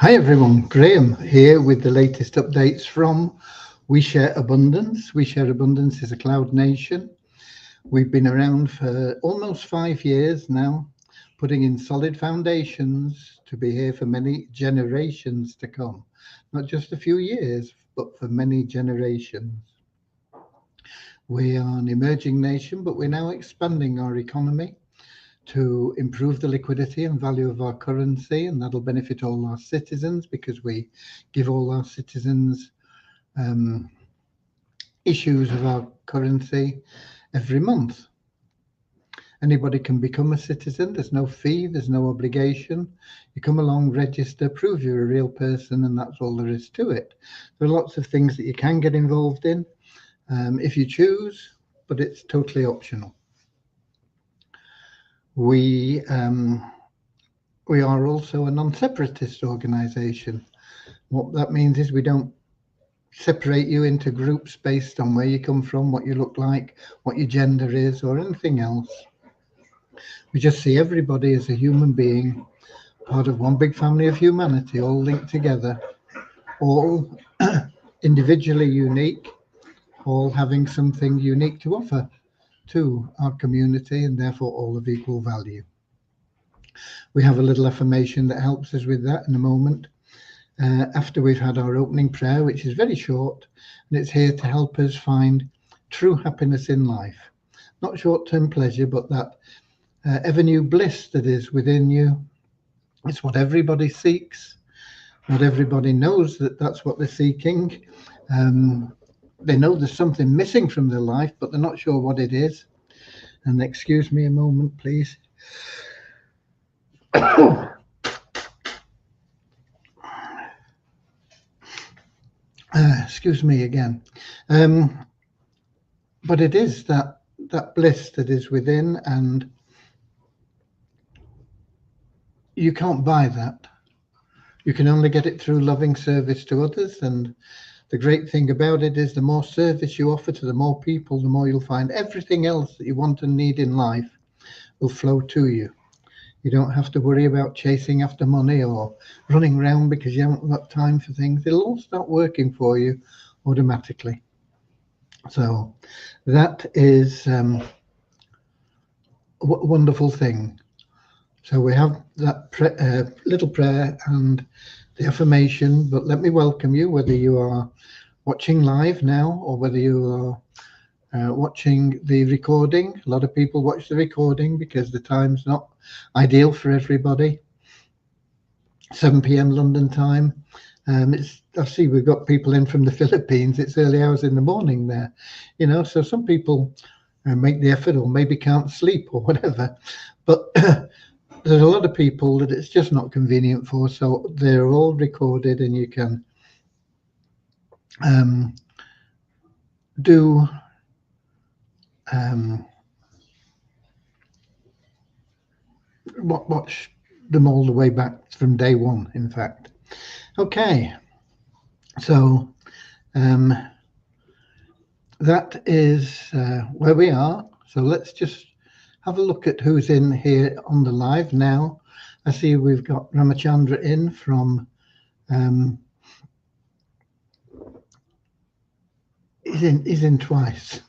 Hi everyone, Graham here with the latest updates from We Share Abundance. We Share Abundance is a cloud nation. We've been around for almost 5 years now, putting in solid foundations to be here for many generations to come. Not just a few years, but for many generations. We are an emerging nation, but we're now expanding our economy to improve the liquidity and value of our currency, and that'll benefit all our citizens because we give all our citizens issues of our currency every month. Anybody can become a citizen. There's no fee, there's no obligation. You come along, register, prove you're a real person, and that's all there is to it. There are lots of things that you can get involved in if you choose, but it's totally optional. We are also a non-separatist organization. What that means is we don't separate you into groups based on where you come from, what you look like, what your gender is, or anything else. We just see everybody as a human being, part of one big family of humanity, all linked together, all individually unique, all having something unique to offer to our community, and therefore all of equal value. We have a little affirmation that helps us with that in a moment. After we've had our opening prayer, which is very short, and it's here to help us find true happiness in life. Not short-term pleasure, but that ever new bliss that is within you. It's what everybody seeks. Not everybody knows that that's what they're seeking. They know there's something missing from their life, but they're not sure what it is. And excuse me a moment, please. Excuse me again. But it is that bliss that is within, and you can't buy that. You can only get it through loving service to others. And the great thing about it is the more service you offer to the more people, the more you'll find everything else that you want and need in life will flow to you. You don't have to worry about chasing after money or running around because you haven't got time for things. It'll all start working for you automatically. So that is a wonderful thing. So we have that little prayer and the affirmation, but let me welcome you, whether you are watching live now or whether you are watching the recording. A lot of people watch the recording because the time's not ideal for everybody. 7 p.m. London time. I see we've got people in from the Philippines. It's early hours in the morning there, so some people make the effort or maybe can't sleep or whatever, but there's a lot of people that it's just not convenient for, so they're all recorded, and you can watch them all the way back from day one, in fact. Okay, so that is where we are. So let's just have a look at who's in here on the live now. I see we've got Ramachandra in from he's in twice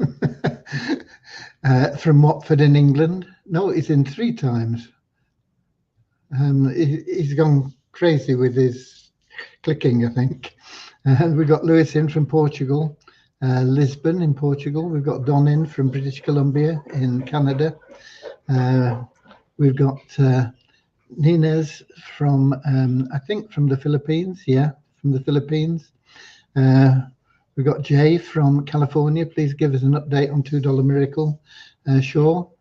from Watford in England. No, he's in 3 times. He's gone crazy with his clicking, I think. We've got Lewis in from Portugal, Lisbon in Portugal. We've got Don in from British Columbia in Canada. We've got Nines from, I think, from the Philippines. Yeah, from the Philippines. We've got Jay from California. Please give us an update on $2 Miracle. Sure.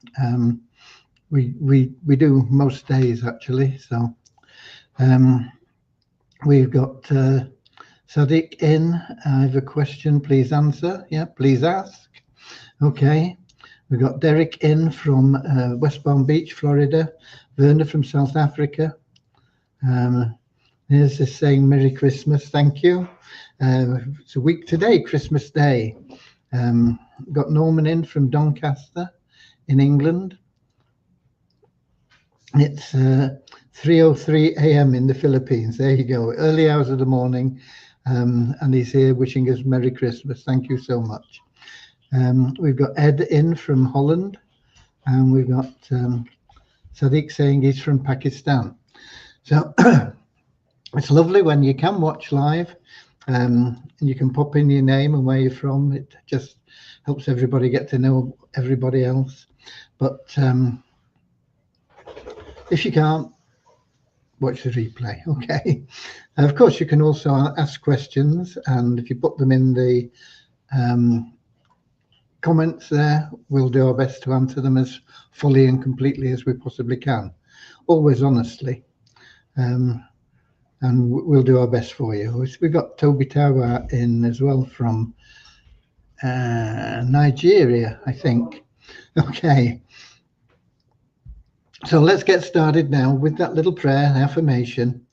We do most days, actually. So we've got Sadiq in. I have a question. Please answer. Yeah, please ask. Okay. We've got Derek in from West Palm Beach, Florida. Werner from South Africa. Here's this saying Merry Christmas. Thank you. It's a week today, Christmas Day. Got Norman in from Doncaster in England. It's 3:03 a.m. in the Philippines. There you go, early hours of the morning, and he's here wishing us Merry Christmas. Thank you so much. We've got Ed in from Holland, and we've got Sadiq saying he's from Pakistan. So it's lovely when you can watch live, and you can pop in your name and where you're from. It just helps everybody get to know everybody else. But if you can't, watch the replay. Okay. Of course, you can also ask questions, and if you put them in the comments there, we'll do our best to answer them as fully and completely as we possibly can, always honestly, and we'll do our best for you. We've got Toby Tawa in as well from Nigeria, I think. Okay, so let's get started now with that little prayer and affirmation.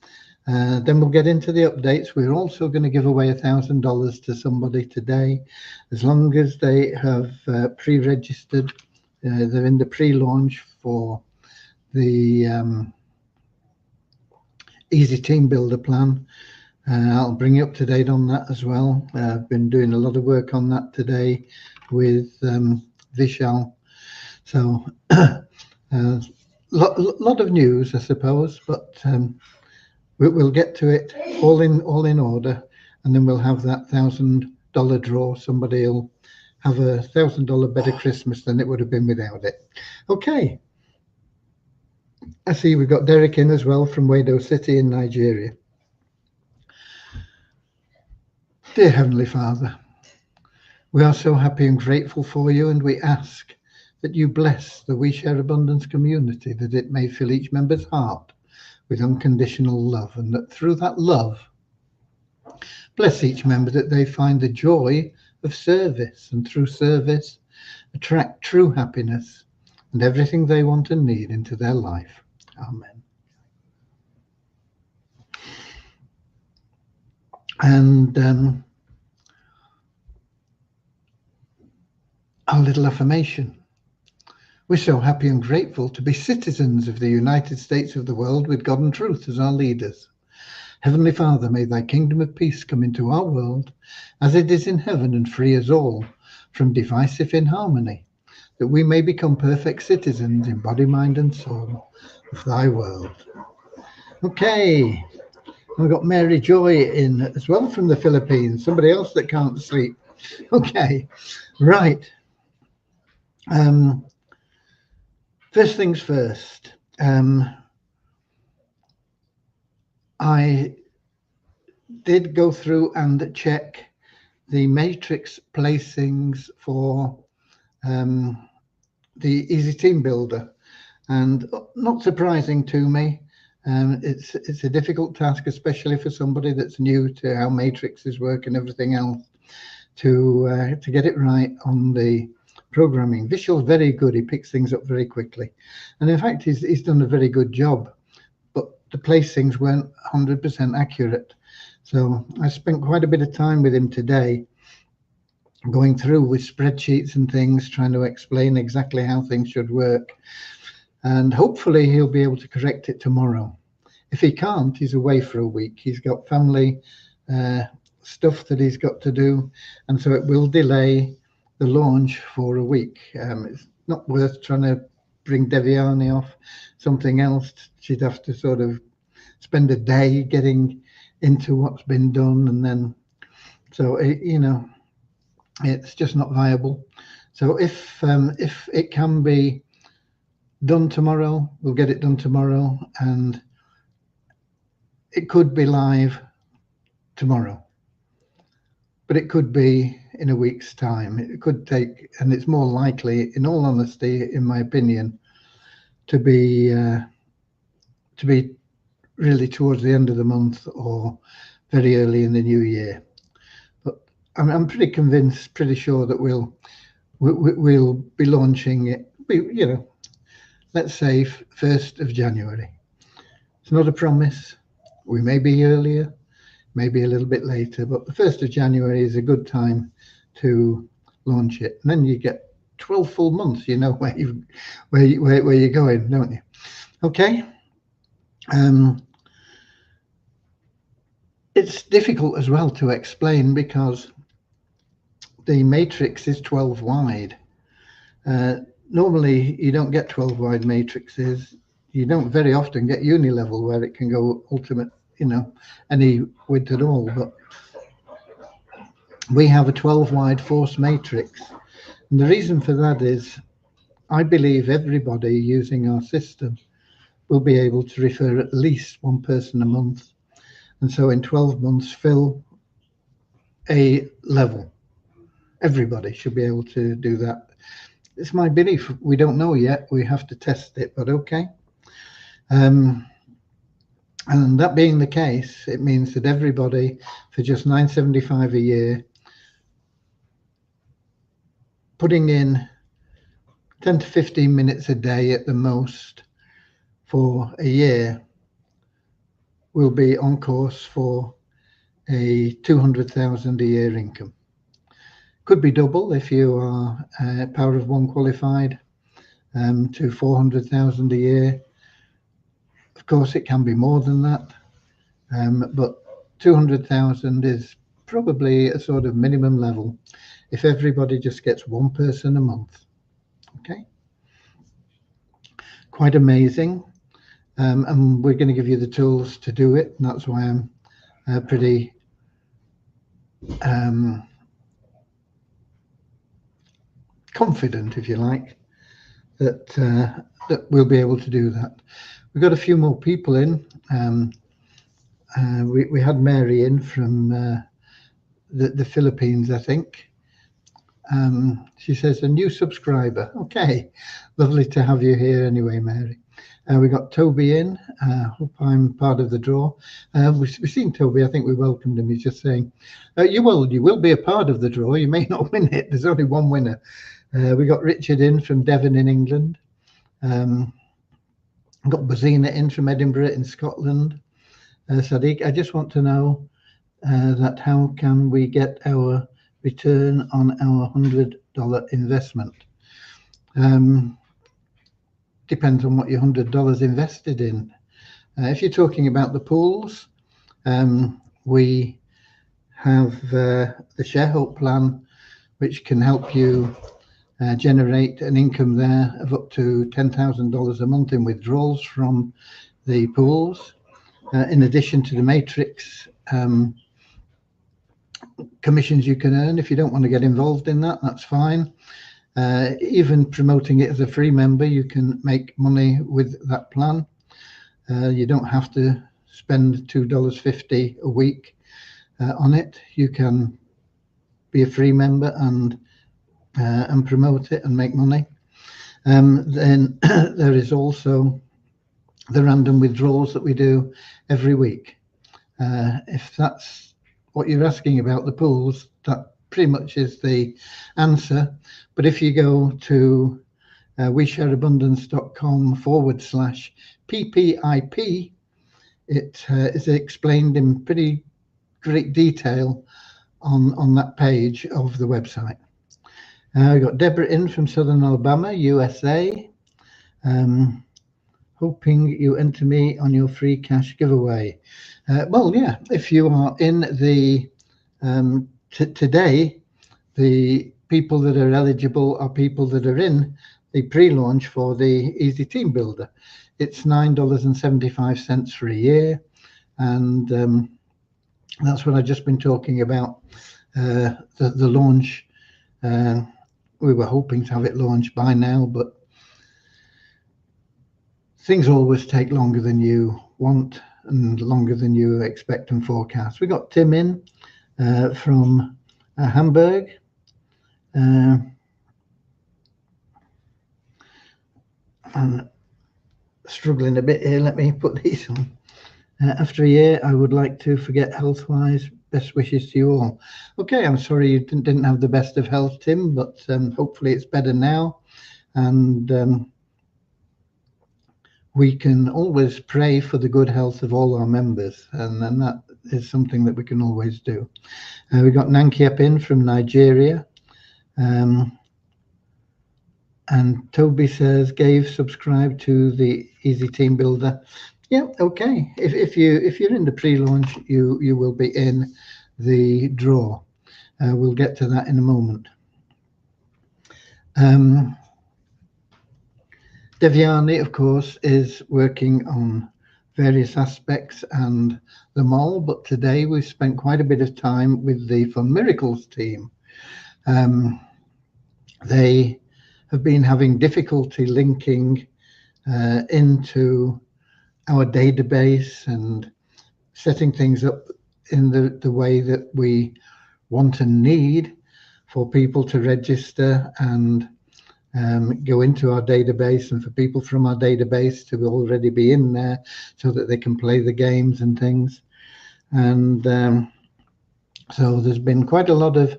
Then we'll get into the updates. We're also going to give away $1,000 to somebody today, as long as they have pre-registered. They're in the pre-launch for the Easy Team Builder plan. I'll bring you up to date on that as well. I've been doing a lot of work on that today with Vishal. So lot of news, I suppose, but we'll get to it all in order, and then we'll have that $1,000 draw. Somebody will have a $1,000 better Christmas than it would have been without it. Okay. I see we've got Derek in as well from Wado City in Nigeria. Dear Heavenly Father, we are so happy and grateful for you, and we ask that you bless the We Share Abundance community, that it may fill each member's heart with unconditional love, and that through that love, bless each member that they find the joy of service, and through service attract true happiness and everything they want and need into their life. Amen. And our little affirmation. We're so happy and grateful to be citizens of the United States of the world, with God and truth as our leaders. Heavenly Father, may thy kingdom of peace come into our world as it is in heaven, and free us all from divisive inharmony, that we may become perfect citizens in body, mind and soul of thy world. Okay, we've got Mary Joy in as well from the Philippines, somebody else that can't sleep. Okay, right. First things first, I did go through and check the matrix placings for the Easy Team Builder, and not surprising to me, it's a difficult task, especially for somebody that's new to how matrices work and everything else, to get it right on the programming. Vishal's very good. He picks things up very quickly, and in fact he's done a very good job, but the placings weren't 100% accurate. So I spent quite a bit of time with him today, going through with spreadsheets and things, trying to explain exactly how things should work, and hopefully he'll be able to correct it tomorrow. If he can't, he's away for a week. He's got family stuff that he's got to do, and so it will delay the launch for a week. It's not worth trying to bring Devyani off something else. She'd have to sort of spend a day getting into what's been done, and then so it's just not viable. So if it can be done tomorrow, we'll get it done tomorrow, and it could be live tomorrow, but it could be in a week's time. It could take, and it's more likely, in all honesty, in my opinion, to be really towards the end of the month or very early in the new year. But I'm pretty convinced, pretty sure that we'll be launching it, let's say 1st of January. It's not a promise. We may be earlier, maybe a little bit later, but the 1st of January is a good time to launch it. And then you get 12 full months, where you're going, don't you? Okay. It's difficult as well to explain because the matrix is 12 wide. Normally, you don't get 12 wide matrices. You don't very often get unilevel where it can go ultimate, any width at all. But we have a 12 wide force matrix. And the reason for that is I believe everybody using our system will be able to refer at least one person a month. And so in 12 months, fill a level. Everybody should be able to do that. It's my belief. We don't know yet. We have to test it, but okay. And that being the case, it means that everybody for just $9.75 a year, putting in 10 to 15 minutes a day at the most for a year, will be on course for a 200,000 a year income. Could be double if you are Power of One qualified, to 400,000 a year. Of course, it can be more than that, but 200,000 is probably a sort of minimum level if everybody just gets one person a month. Okay, quite amazing. And we're going to give you the tools to do it. And that's why I'm pretty confident, if you like, that we'll be able to do that. We've got a few more people in. We had Mary in from the Philippines, I think. She says, a new subscriber. Okay, lovely to have you here anyway, Mary. We got Toby in. Hope I'm part of the draw. We've seen Toby. I think we welcomed him. He's just saying, you will be a part of the draw. You may not win it. There's only one winner. We got Richard in from Devon in England. Got Bozina in from Edinburgh in Scotland. Sadiq, I just want to know that how can we get our return on our $100 investment? Depends on what your $100 invested in. If you're talking about the pools, we have the ShareHope plan, which can help you generate an income there of up to $10,000 a month in withdrawals from the pools. In addition to the matrix commissions you can earn. If you don't want to get involved in that, that's fine. Even promoting it as a free member, you can make money with that plan. You don't have to spend $2.50 a week on it. You can be a free member and promote it and make money. Then there is also the random withdrawals that we do every week. If that's what you're asking about, the pools, that pretty much is the answer. But if you go to WeShareAbundance.com/PPIP, it is explained in pretty great detail on that page of the website. We've got Deborah in from Southern Alabama, USA. Hoping you enter me on your free cash giveaway. Well, yeah, if you are in the today, the people that are eligible are people that are in the pre-launch for the Easy Team Builder. It's $9.75 for a year, and that's what I've just been talking about. The launch. We were hoping to have it launched by now, but things always take longer than you want and longer than you expect and forecast. We got Tim in from Hamburg. I'm struggling a bit here. Let me put these on. After a year, I would like to forget health-wise. Best wishes to you all. Okay, I'm sorry you didn't have the best of health, Tim, but hopefully it's better now. And we can always pray for the good health of all our members, and that is something that we can always do. We got Nankiep in from Nigeria. And Toby says, Gave subscribe to the Easy Team Builder. Yeah, okay. If you're in the pre-launch, you will be in the draw. We'll get to that in a moment. Devyani, of course, is working on various aspects and the mall, but today we've spent quite a bit of time with the Fun Miracles team. They have been having difficulty linking into our database and setting things up in the way that we want and need for people to register and go into our database, and for people from our database to already be in there so that they can play the games and things. And so there's been quite a lot of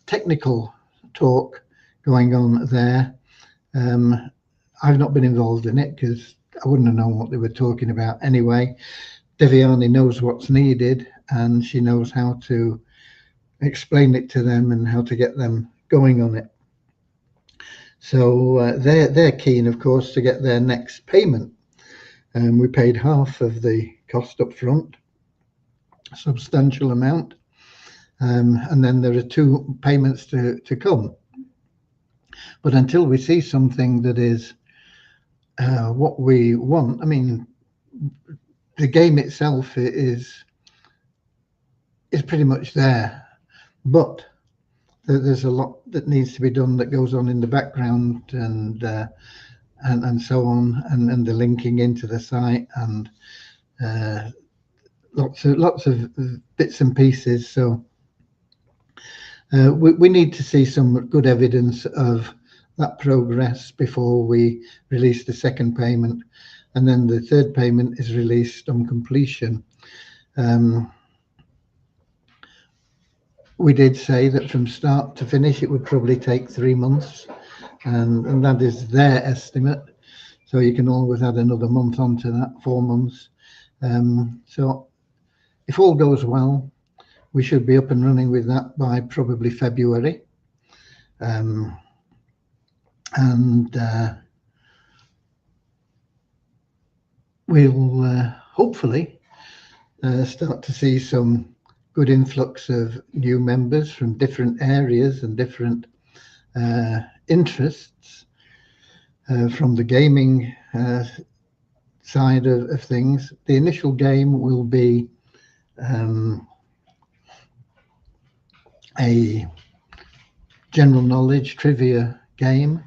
technical talk going on there. I've not been involved in it because I wouldn't have known what they were talking about anyway. Devyani knows what's needed, and she knows how to explain it to them and how to get them going on it. So they're keen, of course, to get their next payment. We paid half of the cost up front, a substantial amount, and then there are 2 payments to come. But until we see something that is what we want, I mean, the game itself is pretty much there, but there's a lot that needs to be done that goes on in the background, and so on, and the linking into the site, and lots of bits and pieces. So we need to see some good evidence of that progress before we release the second payment, and then the third payment is released on completion. We did say that from start to finish it would probably take 3 months, and that is their estimate. So you can always add another month onto that, 4 months. So if all goes well, we should be up and running with that by probably February. We'll hopefully start to see some good influx of new members from different areas and different interests from the gaming side of things. The initial game will be a general knowledge trivia game.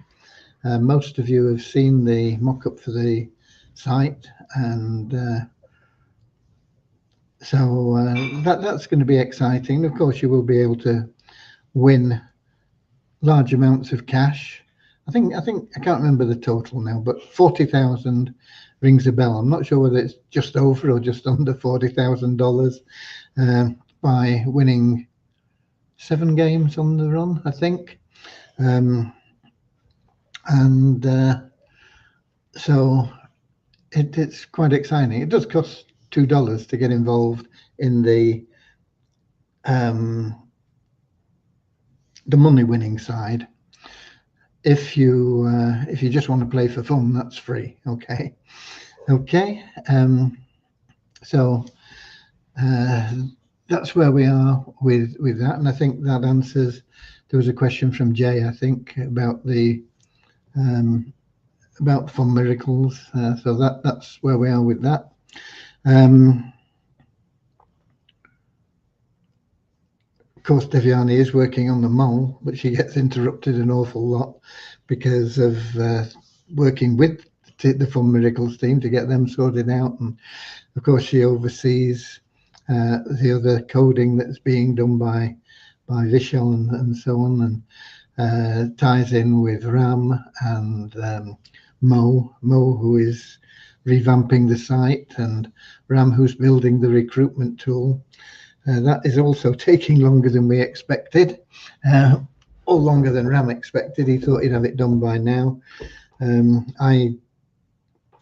Most of you have seen the mock-up for the site, and so that's going to be exciting. Of course, you will be able to win large amounts of cash. I think I can't remember the total now, but 40,000 rings a bell. I'm not sure whether it's just over or just under $40,000 by winning 7 games on the run, I think. So it's quite exciting. It does cost $2 to get involved in the money winning side. If you just want to play for fun, that's free. Okay. So that's where we are with that, and I think that answers. There was a question from Jay, I think, about the Fun Miracles. So that's where we are with that. Of course, Devyani is working on the mole, but she gets interrupted an awful lot because of working with the Fun Miracles team to get them sorted out. And of course, she oversees the other coding that's being done by Vishal and so on, and ties in with Ram and Mo, who is revamping the site, and Ram, who's building the recruitment tool. That is also taking longer than we expected, or longer than Ram expected. He thought he'd have it done by now. I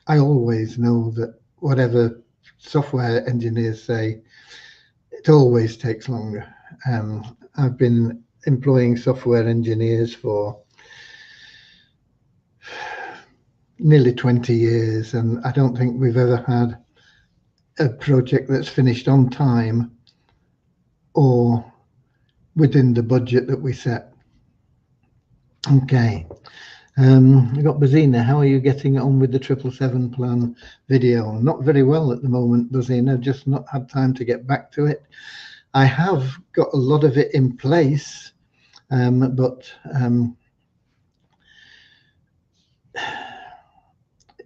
always know that whatever software engineers say, it always takes longer. I've been employing software engineers for nearly 20 years, and I don't think we've ever had a project that's finished on time or within the budget that we set. Okay. We've got Bazina. How are you getting on with the 777 plan video? Not very well at the moment, Bazina. Just not had time to get back to it. I have got a lot of it in place, but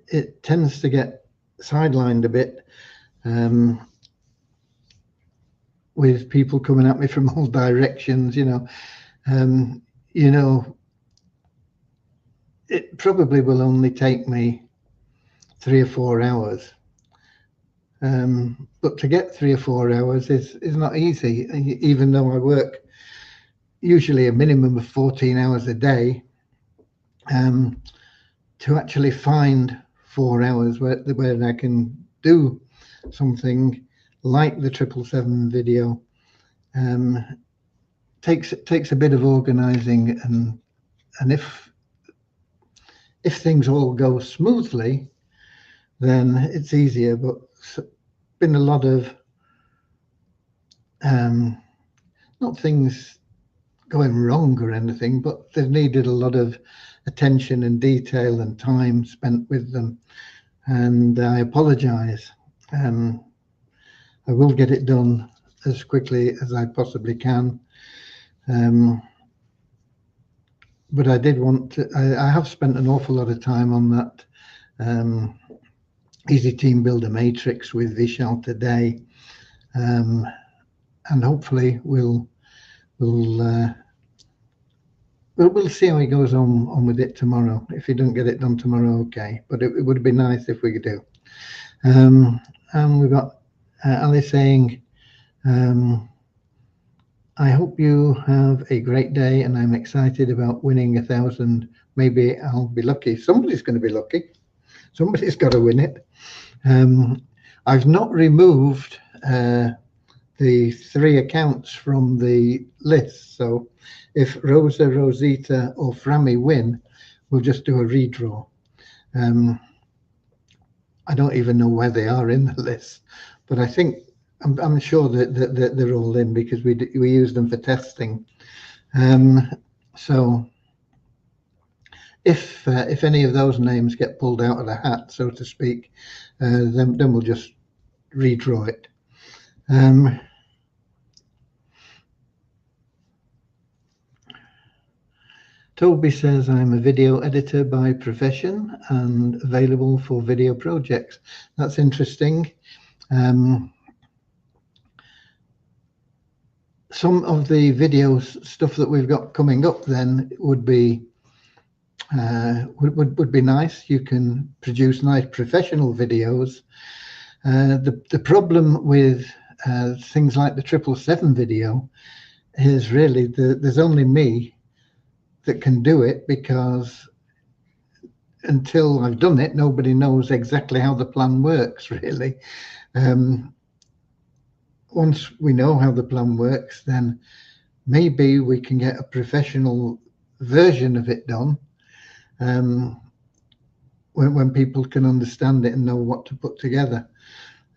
it tends to get sidelined a bit with people coming at me from all directions. It probably will only take me 3 or 4 hours. But to get 3 or 4 hours is not easy, even though I work usually a minimum of 14 hours a day. To actually find 4 hours where I can do something like the 777 video takes a bit of organizing, and if things all go smoothly, then it's easier. But been a lot of not things going wrong or anything, but they've needed a lot of attention and detail and time spent with them, and I apologize. I will get it done as quickly as I possibly can, but I did want to. I have spent an awful lot of time on that Easy Team Builder Matrix with Vishal today, and hopefully we'll see how he goes on with it tomorrow. If he doesn't get it done tomorrow, okay, but it would be nice if we could do. And we've got Ali saying, I hope you have a great day, and I'm excited about winning 1,000. Maybe I'll be lucky. Somebody's going to be lucky. Somebody's got to win it. I've not removed the 3 accounts from the list, so if Rosa, Rosita or Frammy win, we'll just do a redraw. I don't even know where they are in the list, but I think I'm sure that they're all in because we use them for testing. So if any of those names get pulled out of the hat, so to speak, then we'll just redraw it. Toby says, I'm a video editor by profession and available for video projects. That's interesting. Some of the video stuff that we've got coming up then would be nice. You can produce nice professional videos. The problem with things like the 777 video is really there's only me that can do it, because until I've done it, nobody knows exactly how the plan works, really. Once we know how the plan works, then maybe we can get a professional version of it done, when people can understand it and know what to put together.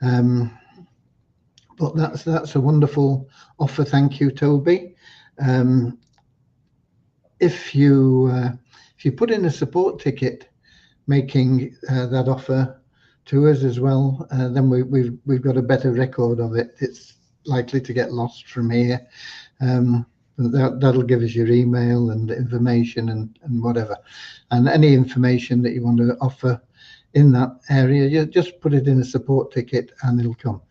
But that's a wonderful offer. Thank you, Toby. If you put in a support ticket making that offer to us as well, then we've got a better record of it. It's likely to get lost from here. That'll give us your email and information and whatever, and any information that you want to offer in that area, you just put it in a support ticket and it'll come.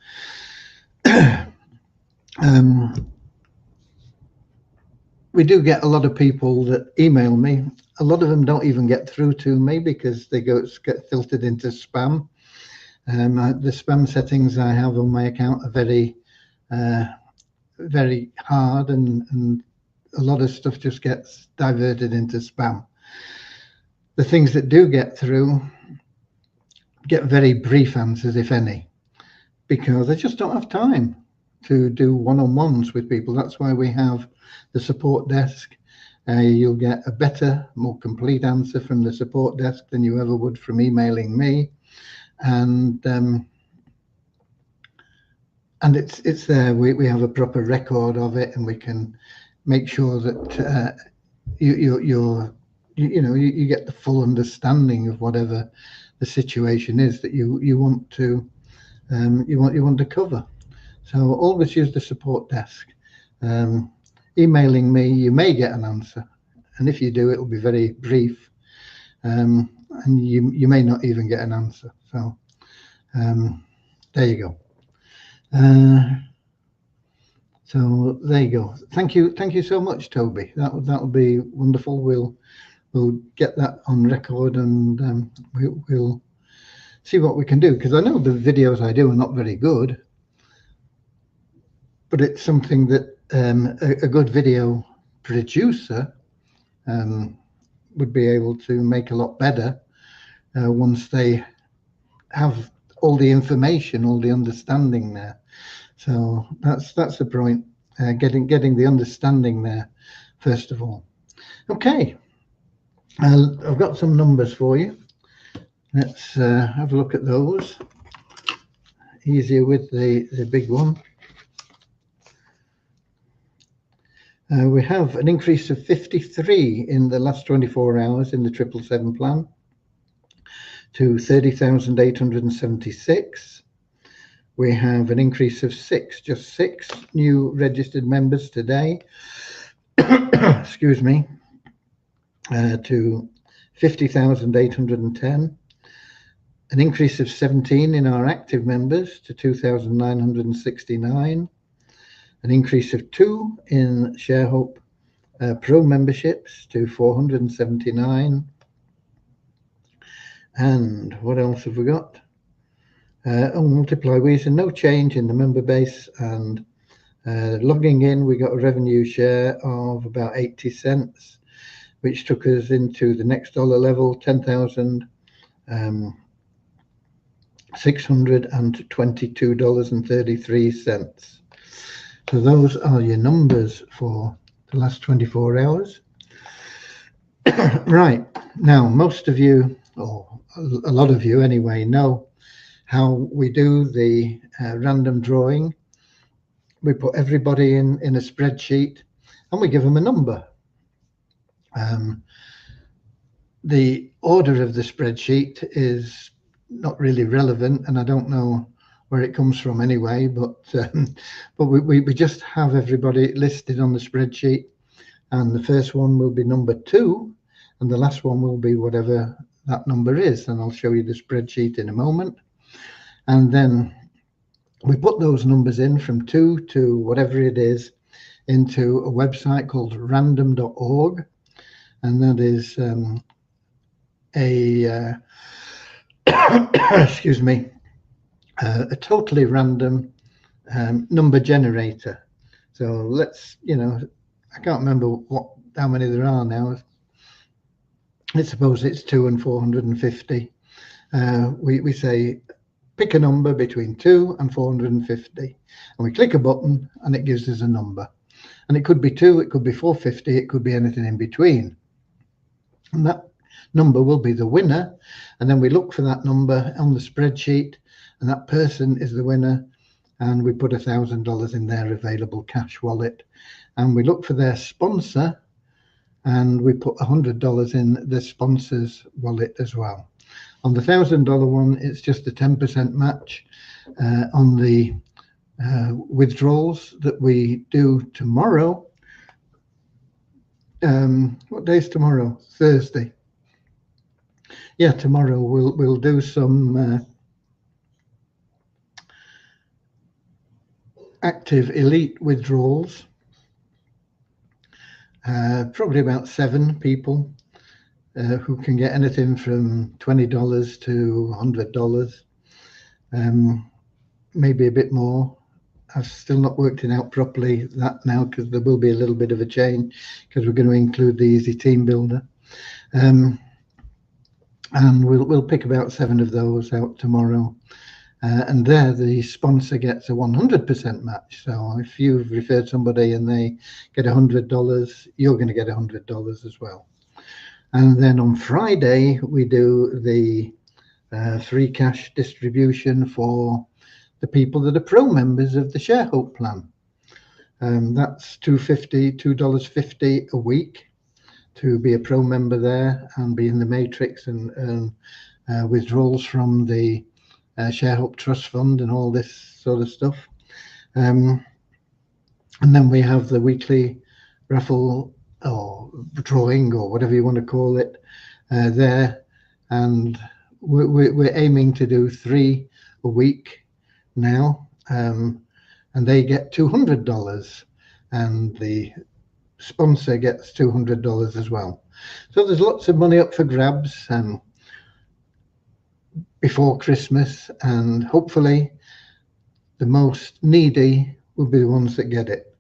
We do get a lot of people that email me. A lot of them don't even get through to me because they get filtered into spam. The spam settings I have on my account are very, very hard, and a lot of stuff just gets diverted into spam. The things that do get through get very brief answers, if any, because I just don't have time to do one-on-ones with people. That's why we have the support desk. You'll get a better, more complete answer from the support desk than you ever would from emailing me. And and it's there. We have a proper record of it, and we can make sure that you get the full understanding of whatever the situation is that you want to cover. So always use the support desk. Emailing me, you may get an answer, and if you do, it will be very brief, and you may not even get an answer. So there you go. So there you go. Thank you so much, Toby. That will be wonderful. We'll get that on record, and we'll see what we can do, because I know the videos I do are not very good, but it's something that a good video producer would be able to make a lot better once they have all the information, all the understanding there. So that's the point, getting the understanding there first of all. Okay, I've got some numbers for you. Let's have a look at those. Easier with the big one. We have an increase of 53 in the last 24 hours in the 777 plan to 30,876. We have an increase of just six new registered members today, excuse me, to 50,810. An increase of 17 in our active members to 2,969. An increase of 2 in ShareHope Pro memberships to 479. And what else have we got? Multiply reason, no change in the member base, and logging in, we got a revenue share of about 80 cents, which took us into the next dollar level, 10,622.33. So those are your numbers for the last 24 hours. Right, now most of you, or a lot of you anyway, know how we do the random drawing. We put everybody in a spreadsheet and we give them a number. The order of the spreadsheet is not really relevant, and I don't know where it comes from anyway, but we just have everybody listed on the spreadsheet, and the first one will be number 2 and the last one will be whatever that number is, and I'll show you the spreadsheet in a moment. And then we put those numbers in from 2 to whatever it is into a website called random.org, and that is excuse me, a totally random number generator. So let's, I can't remember how many there are now. I suppose it's 2 and 450. We say pick a number between 2 and 450, and we click a button and it gives us a number. And it could be 2, it could be 450, it could be anything in between. And that number will be the winner. And then we look for that number on the spreadsheet, and that person is the winner. And we put $1,000 in their available cash wallet. And we look for their sponsor, and we put $100 in the sponsor's wallet as well. On the $1,000 one, it's just a 10% match. On the withdrawals that we do tomorrow, what day is tomorrow? Thursday. Yeah, tomorrow we'll do some active elite withdrawals. Probably about 7 people who can get anything from $20 to $100, maybe a bit more. I've still not worked it out properly that now, because there will be a little bit of a change, because we're going to include the Easy Team Builder, and we'll pick about 7 of those out tomorrow. And there the sponsor gets a 100% match. So if you've referred somebody and they get $100, you're going to get $100 as well. And then on Friday we do the free cash distribution for the people that are pro members of the ShareHope plan. That's $2.50 a week to be a pro member there and be in the matrix and earn withdrawals from the ShareHope Trust Fund and all this sort of stuff. And then we have the weekly raffle or drawing or whatever you want to call it there. And we're aiming to do 3 a week now. And they get $200 and the sponsor gets $200 as well. So there's lots of money up for grabs before Christmas, and hopefully the most needy will be the ones that get it.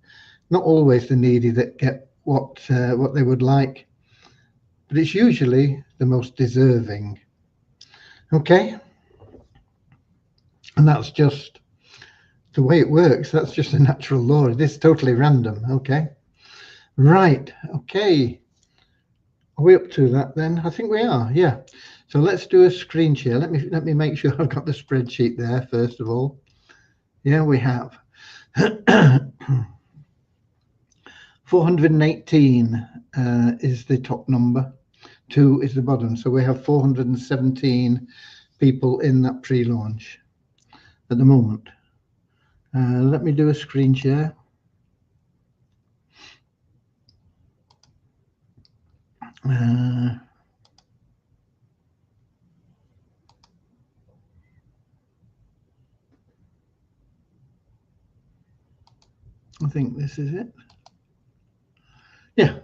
Not always the needy that get what they would like, but it's usually the most deserving. Okay, and that's just the way it works. That's just a natural law. It is totally random. Okay, right. Okay, are we up to that then? I think we are. Yeah. So let's do a screen share. Let me make sure I've got the spreadsheet there first of all. Yeah, we have 418 is the top number. 2 is the bottom. So we have 417 people in that pre-launch at the moment. Let me do a screen share. I think this is it. Yeah.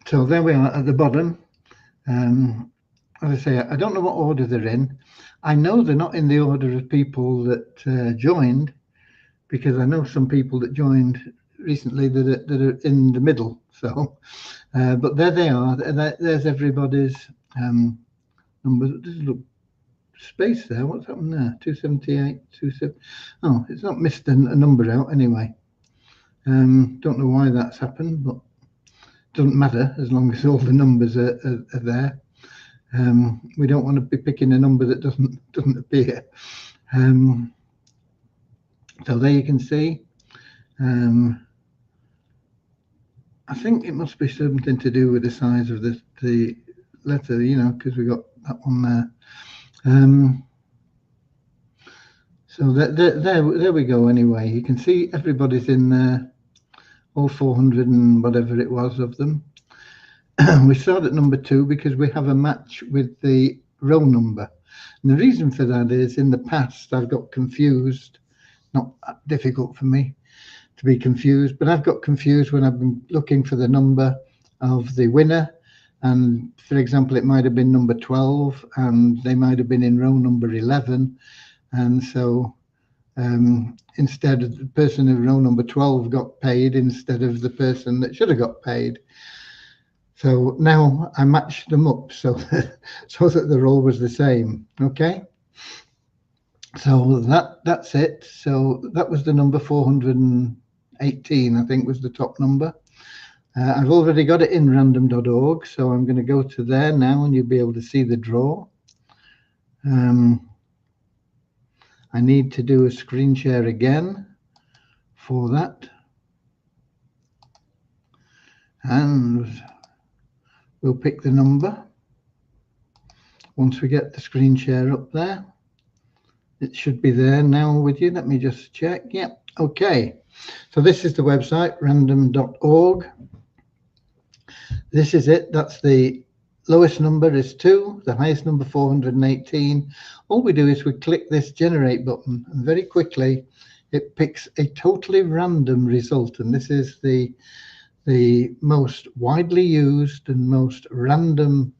So there we are at the bottom. As I say, I don't know what order they're in. I know they're not in the order of people that joined, because I know some people that joined recently that are in the middle. So, but there they are. There's everybody's number. There's a little space there. What's happened there? 278, 27. Oh, it's not missed a number out anyway. Don't know why that's happened, but it doesn't matter as long as all the numbers are there. We don't want to be picking a number that doesn't appear. So there you can see. I think it must be something to do with the size of the letter, you know, because we got that one there. So there we go. Anyway, you can see everybody's in there, all 400 and whatever it was of them. We start at number 2 because we have a match with the row number. And the reason for that is in the past I've got confused. Not difficult for me to be confused, but I've got confused when I've been looking for the number of the winner. And for example, it might have been number 12 and they might have been in row number 11. And so instead of the person in row number 12 got paid instead of the person that should have got paid. So now I matched them up so that they're always the same. Okay. So that's it. So that was the number 418, I think was the top number. I've already got it in random.org, so I'm going to go to there now and you'll be able to see the draw. I need to do a screen share again for that. And we'll pick the number. Once we get the screen share up there, it should be there now with you. Let me just check. Yep. Okay. So this is the website, random.org. This is it. That's the lowest number is 2, the highest number 418. All we do is we click this generate button and very quickly it picks a totally random result. And this is the most widely used and most random,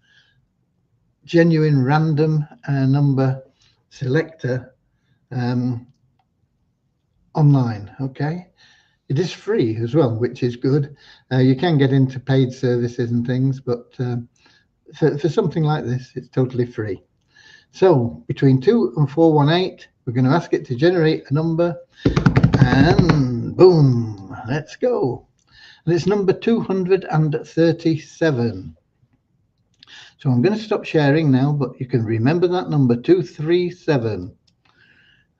genuine random number selector online. Okay. It is free as well, which is good. You can get into paid services and things, but for something like this, it's totally free. So between 2 and 418, we're going to ask it to generate a number, and boom, let's go. And it's number 237. So I'm going to stop sharing now, but you can remember that number 237.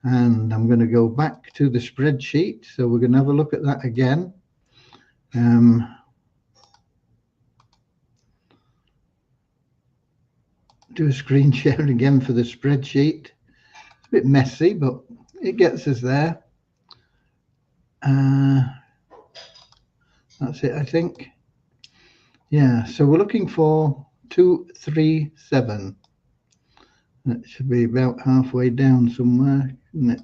And I'm going to go back to the spreadsheet. So we're going to have a look at that again. Do a screen share again for the spreadsheet. It's a bit messy, but it gets us there. That's it, I think. Yeah, so we're looking for 237. That should be about halfway down somewhere, isn't it?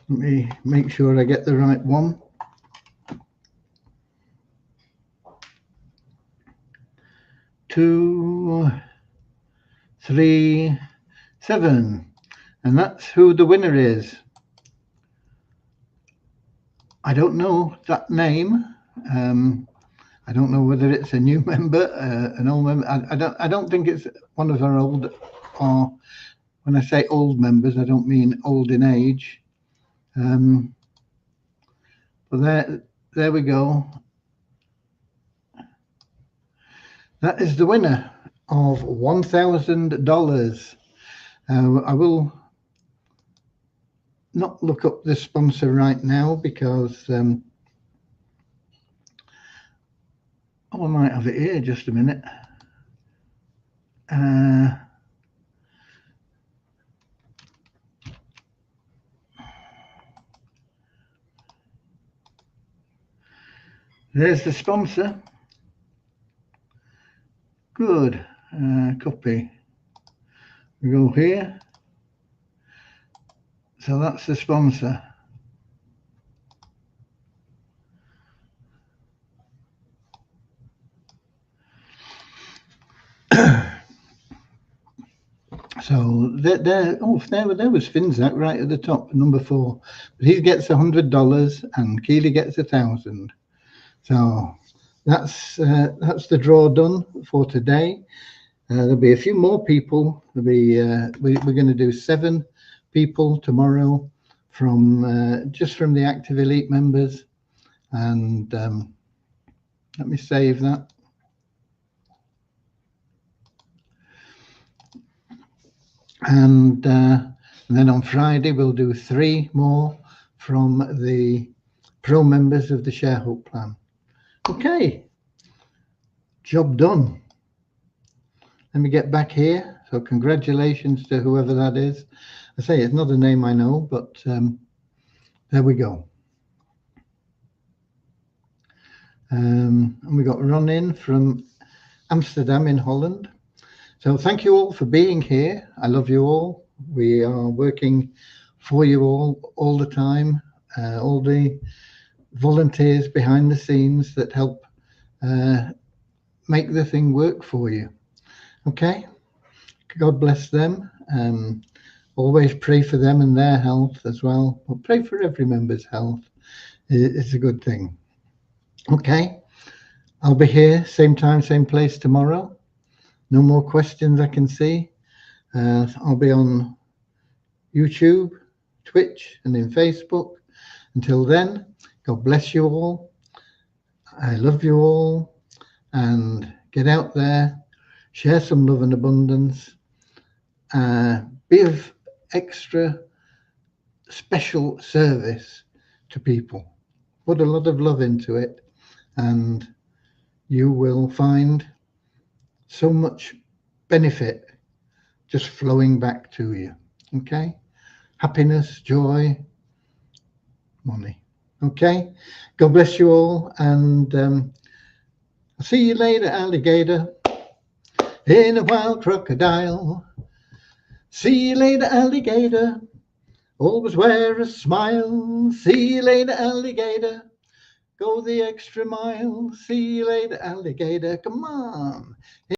Let me make sure I get the right one. 237, and that's who the winner is. I don't know that name. I don't know whether it's a new member, an old member. I don't think it's one of our old, or when I say old members, I don't mean old in age. But there we go. That is the winner of $1,000. I will not look up the sponsor right now because I might have it here just a minute. There's the sponsor. Good. Copy. We go here. So that's the sponsor. So there was Finzak right at the top, number 4. But he gets $100 and Keely gets 1,000. So that's the draw done for today. There'll be a few more people. There'll be we're going to do 7 people tomorrow from just from the Active Elite members. And let me save that. And then on Friday, we'll do 3 more from the pro members of the Sharehope plan. Okay, job done. Let me get back here. So congratulations to whoever that is. I say it's not a name I know, but there we go. And we got Ron in from Amsterdam in Holland. So thank you all for being here. I love you all. We are working for you all the time. All the volunteers behind the scenes that help make the thing work for you. Okay? God bless them. Always pray for them and their health as well. But pray for every member's health. It's a good thing. Okay? I'll be here, same time, same place tomorrow. No more questions I can see. I'll be on YouTube, Twitch, and in Facebook. Until then, God bless you all. I love you all. And get out there, share some love and abundance. Be of extra special service to people. Put a lot of love into it, and you will find so much benefit just flowing back to you. Okay? Happiness, joy, money. Okay? God bless you all, and I'll see you later, alligator. In a wild crocodile. See you later, alligator. Always wear a smile. See you later, alligator. Go the extra mile. See you later, alligator. Come on.